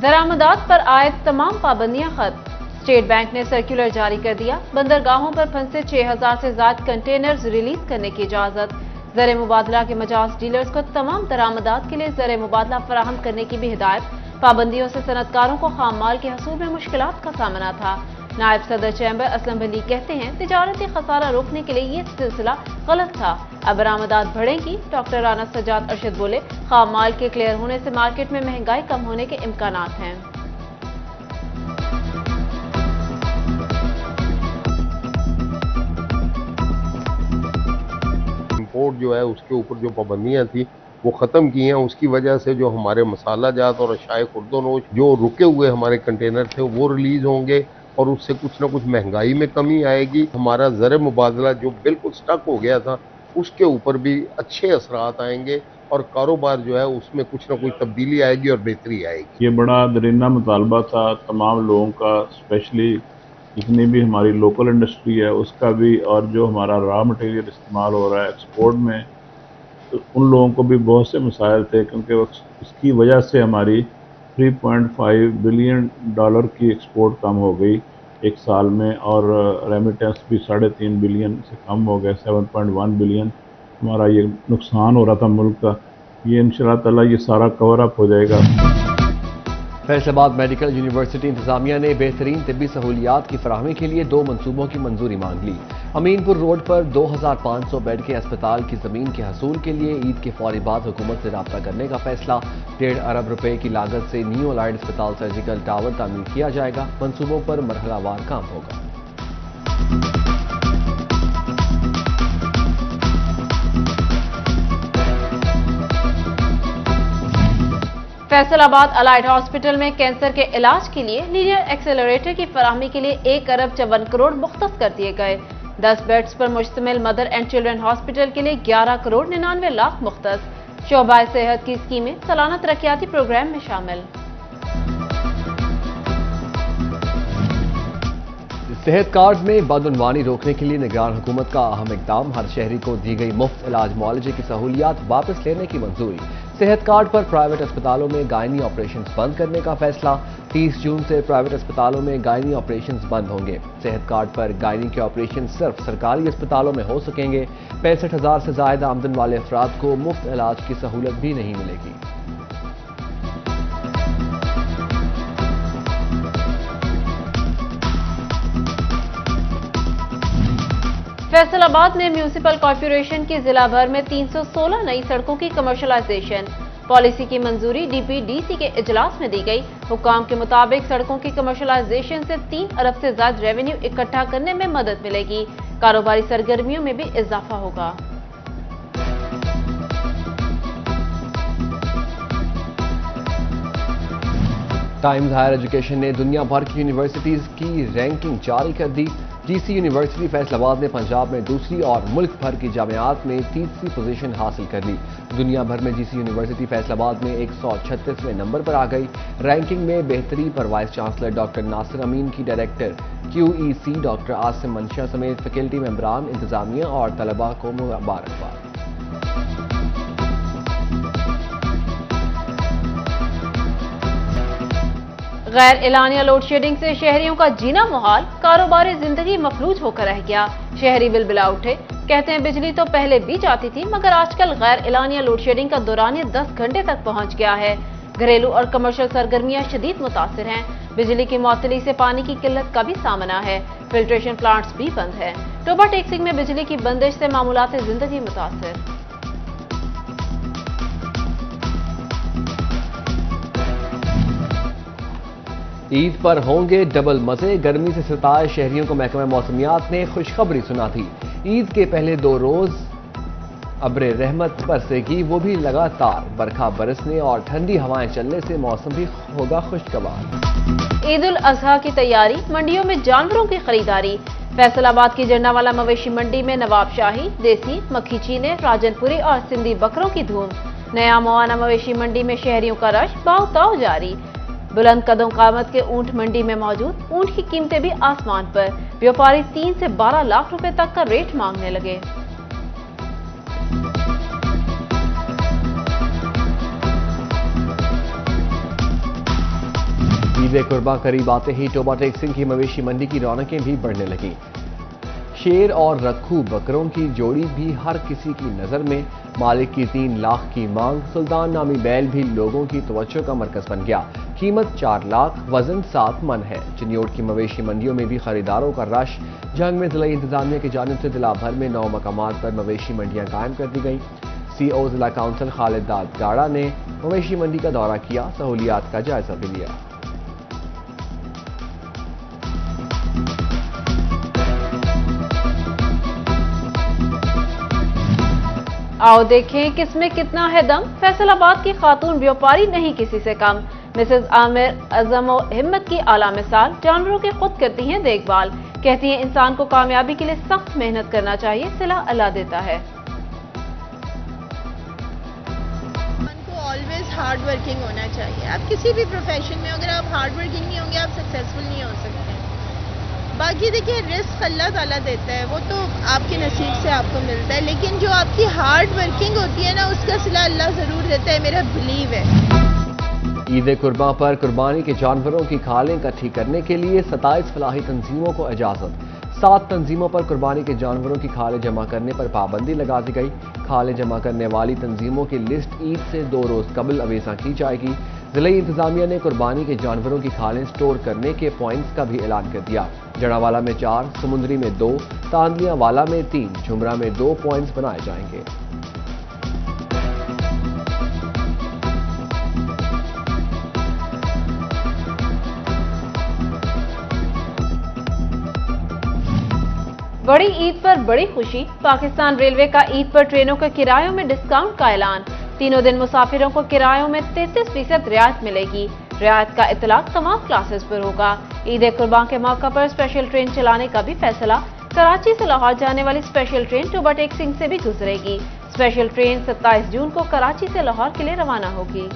दरामदात पर आयद तमाम पाबंदियां खत्म। स्टेट बैंक ने सर्कुलर जारी कर दिया। बंदरगाहों पर फंसे 6000 से ज्यादा कंटेनर्स रिलीज करने की इजाजत। ज़र मुबादला के मजाज डीलर्स को तमाम दरामदात के लिए ज़र मुबादला फराहम करने की भी हिदायत। पाबंदियों से सनतकारों को खाम माल के हसूल में मुश्किलात का सामना था। नायब सदर चैम्बर असलम वली कहते हैं, तिजारती खसारा रोकने के लिए ये सिलसिला गलत था। अब बरामदात बढ़ेंगी। डॉक्टर राना सज्जाद अरशद बोले, खाम माल के क्लियर होने से मार्केट में महंगाई कम होने के इम्कानात हैं। इंपोर्ट जो है उसके ऊपर जो पाबंदियां थी वो ख़त्म की हैं। उसकी वजह से जो हमारे मसाला जात और अशाए खुर्दोनोश जो रुके हुए हमारे कंटेनर थे वो रिलीज़ होंगे और उससे कुछ ना कुछ महंगाई में कमी आएगी। हमारा ज़र मुबादला जो बिल्कुल स्टक हो गया था उसके ऊपर भी अच्छे असरात आएंगे और कारोबार जो है उसमें कुछ ना कुछ तब्दीली आएगी और बेहतरी आएगी। ये बड़ा दरीना मुतालबा था तमाम लोगों का, स्पेशली जितनी भी हमारी लोकल इंडस्ट्री है उसका भी, और जो हमारा रॉ मटेरियल इस्तेमाल हो रहा है एक्सपोर्ट में, तो उन लोगों को भी बहुत से मसाइल थे, क्योंकि इसकी वजह से हमारी 3.5 बिलियन डॉलर की एक्सपोर्ट कम हो गई एक साल में, और रेमिटेंस भी 3.5 बिलियन से कम हो गए, 7.1 बिलियन हमारा ये नुकसान हो रहा था मुल्क का। ये इंशाअल्लाह ताला ये सारा कवर अप हो जाएगा। फैसलाबाद मेडिकल यूनिवर्सिटी इंतजामिया ने बेहतरीन तिब्बी सहूलियात की फराहमी के लिए 2 मनसूबों की मंजूरी मांग ली। अमीनपुर रोड पर 2500 बेड के अस्पताल की जमीन के हसूल के लिए ईद के फौरी बाद हुकूमत से राब्ता करने का फैसला। 1.5 अरब रुपए की लागत से न्यू अलाइड अस्पताल सर्जिकल टावर तामीर किया जाएगा। मंसूबों पर मरहलावार काम होगा। फैसलाबाद अलाइड हॉस्पिटल में कैंसर के इलाज के लिए लीनियर एक्सेलरेटर की फराहमी के लिए 1 अरब 54 करोड़ मुख्तस कर दिए गए। 10 बेड्स पर मुश्तमिल मदर एंड चिल्ड्रन हॉस्पिटल के लिए 11 करोड़ 99 लाख मुख्तस। शोबाए सेहत की स्कीमें सालाना तरक्याती प्रोग्राम में शामिल। सेहत कार्ड में बदउनवानी रोकने के लिए निगरान हुकूमत का अहम इकदाम। हर शहरी को दी गई मुफ्त इलाज मुआलजे की सहूलियात वापस लेने की मंजूरी। सेहत कार्ड पर प्राइवेट अस्पतालों में गायनी ऑपरेशंस बंद करने का फैसला। 30 जून से प्राइवेट अस्पतालों में गायनी ऑपरेशंस बंद होंगे। सेहत कार्ड पर गायनी के ऑपरेशन सिर्फ सरकारी अस्पतालों में हो सकेंगे। 65,000 से ज्यादा आमदन वाले अफराद को मुफ्त इलाज की सहूलत भी नहीं मिलेगी। फैसलाबाद में म्यूनिसिपल कॉर्पोरेशन की जिला भर में 316 नई सड़कों की कमर्शलाइजेशन। पॉलिसी की मंजूरी डीपीडीसी के इजलास में दी गई। हुकाम के मुताबिक सड़कों की कमर्शलाइजेशन से 3 अरब से ज्यादा रेवेन्यू इकट्ठा करने में मदद मिलेगी। कारोबारी सरगर्मियों में भी इजाफा होगा। टाइम्स हायर एजुकेशन ने दुनिया भर की यूनिवर्सिटीज की रैंकिंग जारी कर दी। जीसी यूनिवर्सिटी फैसलाबाद ने पंजाब में दूसरी और मुल्क भर की जामियात में तीसरी पोजीशन हासिल कर ली। दुनिया भर में जीसी यूनिवर्सिटी फैसलाबाद में 136वें नंबर पर आ गई। रैंकिंग में बेहतरी पर वाइस चांसलर डॉक्टर नासिर अमीन की डायरेक्टर QEC डॉक्टर आसिम मंशा समेत फैकल्टी मेंबरान, इंतजामिया और तलबा को मुबारकबाद। गैर एलानिया लोड शेडिंग से शहरियों का जीना मुहाल, कारोबारी जिंदगी मफलूज होकर रह गया। शहरी बिलबिला उठे, कहते हैं बिजली तो पहले भी जाती थी मगर आजकल गैर एलानिया लोड शेडिंग का दौरानिया 10 घंटे तक पहुंच गया है। घरेलू और कमर्शियल सरगर्मियां शदीद मुतासिर हैं। बिजली की मुअत्तली से पानी की किल्लत का भी सामना है। फिल्ट्रेशन प्लांट्स भी बंद है। टोबा टेक्सिंग में बिजली की बंदिश से मामूलात जिंदगी मुतासिर। ईद पर होंगे डबल मजे। गर्मी से सताए शहरियों को महकमा मौसमियात ने खुशखबरी सुना थी। ईद के पहले 2 रोज अब्रे रहमत बरसेगी, वो भी लगातार। बरखा बरसने और ठंडी हवाएं चलने से मौसम भी होगा खुशगवार। ईद उल अजहा की तैयारी, मंडियों में जानवरों की खरीदारी। फैसलाबाद की जन्नावाला मवेशी मंडी में नवाब शाही, देसी, मक्खी चीने, राजनपुरी और सिंधी बकरों की धूम। नया मोआना मवेशी मंडी में शहरियों का रश, भाव ताव जारी। बुलंद कदम कामत के ऊंट मंडी में मौजूद। ऊंट की कीमतें भी आसमान पर। व्यापारी 3 से 12 लाख रुपए तक का रेट मांगने लगे। عید قرباں قریب آتے ہی ٹوبہ ٹیک سنگھ کی مویشی منڈی کی رونقیں بھی بڑھنے لگیں۔ شیر اور رکھو بکروں کی جوڑی بھی ہر کسی کی نظر میں، مالک کی 3 لاکھ کی مانگ، سلطان نامی بیل بھی لوگوں کی توجہ کا مرکز بن گیا۔ قیمت 4 لاکھ، وزن 7 من ہے۔ چنیوٹ کی مویشی منڈیوں میں بھی خریداروں کا رش۔ جنگ میں ضلعی انتظامیہ کی جانب سے ضلع بھر میں 9 مقامات پر مویشی منڈیاں قائم کر دی گئیں۔ سی او ضلع کونسل خالد داد گاڑا نے مویشی منڈی کا دورہ کیا، سہولیات کا جائزہ بھی لیا۔ آؤ دیکھیں کس میں کتنا ہے دم، فیصل آباد کی خاتون بیوپاری نہیں کسی سے کم۔ مسز عامر عزم و ہمت کی اعلیٰ مثال، جانوروں کی خود کرتی ہیں دیکھ بھال، کہتی ہیں انسان کو کامیابی کے لیے سخت محنت کرنا چاہیے، صلہ اللہ دیتا ہے۔ آلویز ہارڈ ورکنگ ہونا چاہیے۔ آپ کسی بھی پروفیشن میں اگر آپ ہارڈ ورکنگ نہیں ہوں گے، آپ سکسیزفل نہیں ہو سکتے۔ باقی دیکھیے رزق اللہ تعالیٰ دیتا ہے، وہ تو آپ کے نصیب سے آپ کو ملتا ہے، لیکن جو آپ کی ہارڈ ورکنگ ہوتی ہے نا، اس کا صلہ اللہ ضرور دیتا ہے، میرا بلیو ہے۔ عید قرباں پر قربانی کے جانوروں کی کھالیں اکٹھی کرنے کے لیے 27 فلاحی تنظیموں کو اجازت۔ 7 تنظیموں پر قربانی کے جانوروں کی کھالیں جمع کرنے پر پابندی لگا دی گئی۔ کھالیں جمع کرنے والی تنظیموں کی لسٹ عید سے 2 روز قبل اویزاں کی جائے گی۔ ضلعی انتظامیہ نے قربانی کے جانوروں کی کھالیں سٹور کرنے کے پوائنٹس کا بھی اعلان کر دیا۔ جڑاوالا میں 4، سمندری میں 2، تاندلیاں والا میں 3، جھمرا میں 2 پوائنٹس بنائے جائیں گے۔ بڑی عید پر بڑی خوشی، پاکستان ریلوے کا عید پر ٹرینوں کے کرایوں میں ڈسکاؤنٹ کا اعلان۔ تینوں دن مسافروں کو کرایوں میں 33% رعایت ملے گی۔ رعایت کا اطلاق تمام کلاسز پر ہوگا۔ عید قربان کے موقع پر اسپیشل ٹرین چلانے کا بھی فیصلہ۔ کراچی سے لاہور جانے والی اسپیشل ٹرین ٹوبہ ٹیک سنگھ سے بھی گزرے گی۔ اسپیشل ٹرین 27 جون کو کراچی سے لاہور کے لیے روانہ ہوگی۔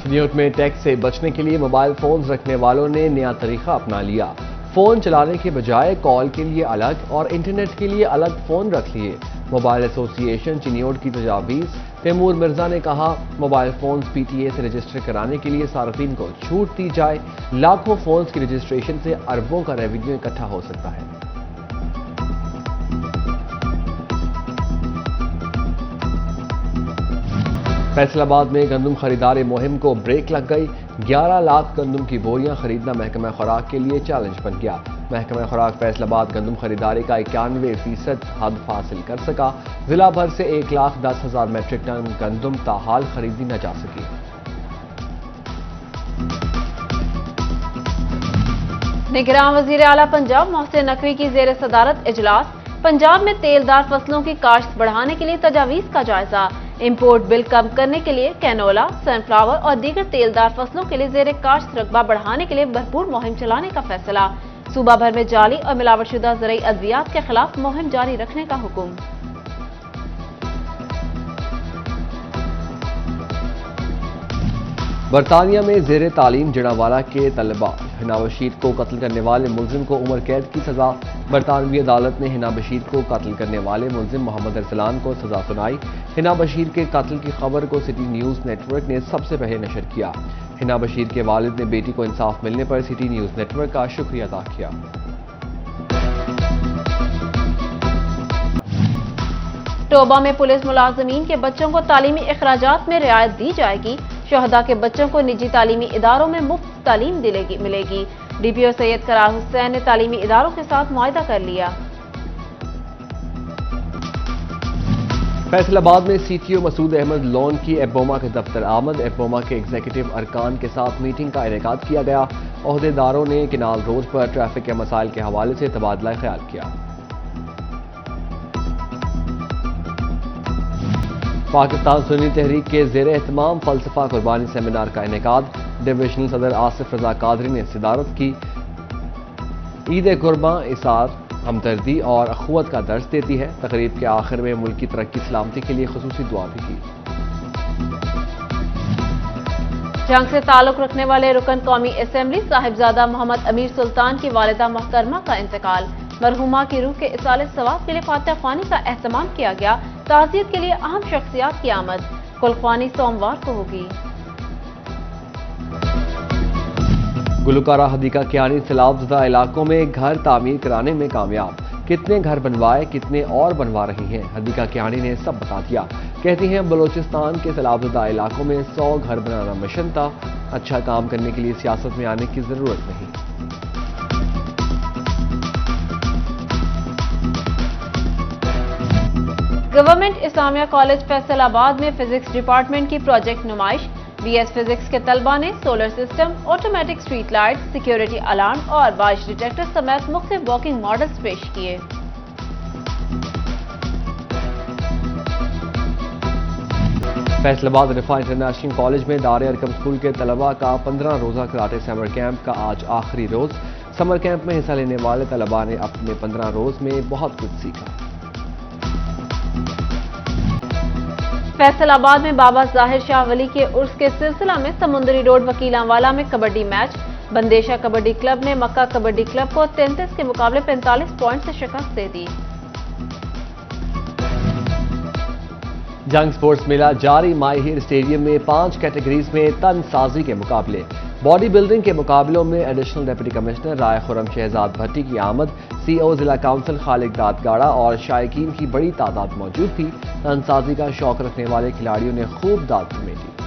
نیویارک میں ٹیکس سے بچنے کے لیے موبائل فونز رکھنے والوں نے نیا طریقہ اپنا لیا۔ فون چلانے کے بجائے کال کے لیے الگ اور انٹرنیٹ کے لیے الگ فون رکھ لیے۔ موبائل ایسوسی ایشن چنیوٹ کی تجاویز تیمور مرزا نے کہا، mobile phones P T A سے رجسٹر کرانے کے لیے صارفین کو چھوٹ دی جائے۔ لاکھوں فونز کی رجسٹریشن سے اربوں کا ریونیو اکٹھا ہو سکتا ہے۔ فیصل آباد میں گندم خریداری مہم کو بریک لگ گئی۔ 11 لاکھ گندم کی بوریاں خریدنا محکمہ خوراک کے لیے چیلنج بن گیا۔ محکمہ خوراک فیصل آباد گندم خریداری کا 91% ہدف حاصل کر سکا۔ ضلع بھر سے 1,10,000 میٹرک ٹن گندم تاحال خریدی نہ جا سکی۔ نگراں وزیر اعلیٰ پنجاب محسن نقوی کی زیر صدارت اجلاس۔ پنجاب میں تیلدار فصلوں کی کاشت بڑھانے کے لیے تجاویز کا جائزہ۔ امپورٹ بل کم کرنے کے لیے کینولا، سن فلاور اور دیگر تیلدار فصلوں کے لیے زیر کاشت رقبہ بڑھانے کے لیے بھرپور مہم چلانے کا فیصلہ۔ صوبہ بھر میں جعلی اور ملاوٹ شدہ زرعی ادویات کے خلاف مہم جاری رکھنے کا حکم۔ برطانیہ میں زیر تعلیم جڑاوالا کے طلبہ حنا بشیر کو قتل کرنے والے ملزم کو عمر قید کی سزا۔ برطانوی عدالت نے حنا بشیر کو قتل کرنے والے ملزم محمد ارسلان کو سزا سنائی۔ حنا بشیر کے قتل کی خبر کو سٹی نیوز نیٹ ورک نے سب سے پہلے نشر کیا۔ حنا بشیر کے والد نے بیٹی کو انصاف ملنے پر سٹی نیوز نیٹ ورک کا شکریہ ادا کیا۔ ٹوبہ میں پولیس ملازمین کے بچوں کو تعلیمی اخراجات میں رعایت دی جائے گی۔ شہداء کے بچوں کو نجی تعلیمی اداروں میں مفت تعلیم ملے گی۔ ڈی پی او سید قرار حسین نے تعلیمی اداروں کے ساتھ معاہدہ کر لیا۔ فیصل آباد میں سی ٹی او مسعود احمد لون کی ایپوما کے دفتر آمد۔ ایپوما کے ایگزیکٹو ارکان کے ساتھ میٹنگ کا انعقاد کیا گیا۔ عہدیداروں نے کینال روڈ پر ٹریفک کے مسائل کے حوالے سے تبادلہ خیال کیا۔ پاکستان سنی تحریک کے زیر اہتمام فلسفہ قربانی سیمینار کا انعقاد۔ ڈویژنل صدر آصف رضا قادری نے صدارت کی۔ عید قرباں اثار ہمدردی اور اخوت کا درس دیتی ہے۔ تقریب کے آخر میں ملک کی ترقی سلامتی کے لیے خصوصی دعا بھی کی۔ जंग से ताल्लुक रखने वाले रुकन कौमी असेंबली साहिबजादा मोहम्मद अमीर सुल्तान की वालिदा मोहतरमा का इंतकाल। मरहुमा की रूह के इसाले सवाब के लिए फातिहा ख्वानी का एहतमाम किया गया। ताज़ियत के लिए अहम शख्सियात की आमद। कुल ख्वानी सोमवार को होगी। गुलकारा हदीका कियानी सैलाबज़दा इलाकों में घर तामीर कराने में कामयाब। कितने घर बनवाए, कितने और बनवा रही हैं, हदीका कियानी ने सब बता दिया। कहती हैं बलूचिस्तान के सैलाबज़दा इलाकों में 100 घर बनाना मिशन था। अच्छा काम करने के लिए सियासत में आने की जरूरत नहीं। गवर्नमेंट इस्लामिया कॉलेज फैसलाबाद में फिजिक्स डिपार्टमेंट की प्रोजेक्ट नुमाइश। बीएस फिजिक्स के तलबा ने solar system, automatic street light, security alarm और बारिश डिटेक्टर समेत मुख्तलिफ वर्किंग मॉडल्स पेश किए। फैसलाबाद रिफा इंटरनेशनल कॉलेज में दार अरकम स्कूल के तलबा का 15 रोज़ा कराटे समर कैंप का आज आखिरी रोज। समर कैंप में हिस्सा लेने वाले तलबा ने अपने 15 रोज में बहुत कुछ सीखा। फैसलाबाद में बाबा जाहिर शाह वली के उर्स के सिलसिला में समुंदरी रोड वकीलांवाला में कबड्डी मैच। बंदेशा कबड्डी क्लब ने मक्का कबड्डी क्लब को 33 के मुकाबले 45 पॉइंट से शिकस्त दे दी। जंग स्पोर्ट्स मेला जारी। माई हिर स्टेडियम में 5 कैटेगरीज में तनसाजी के मुकाबले। बॉडी बिल्डिंग के मुकाबलों में एडिशनल डिप्टी कमिश्नर राय खुरम शहजाद भट्टी की आमद। सीईओ जिला काउंसिल खालिक दादगाड़ा और शायकीन की बड़ी तादाद मौजूद थी। तनसाजी का शौक रखने वाले खिलाड़ियों ने खूब दाद समेटी।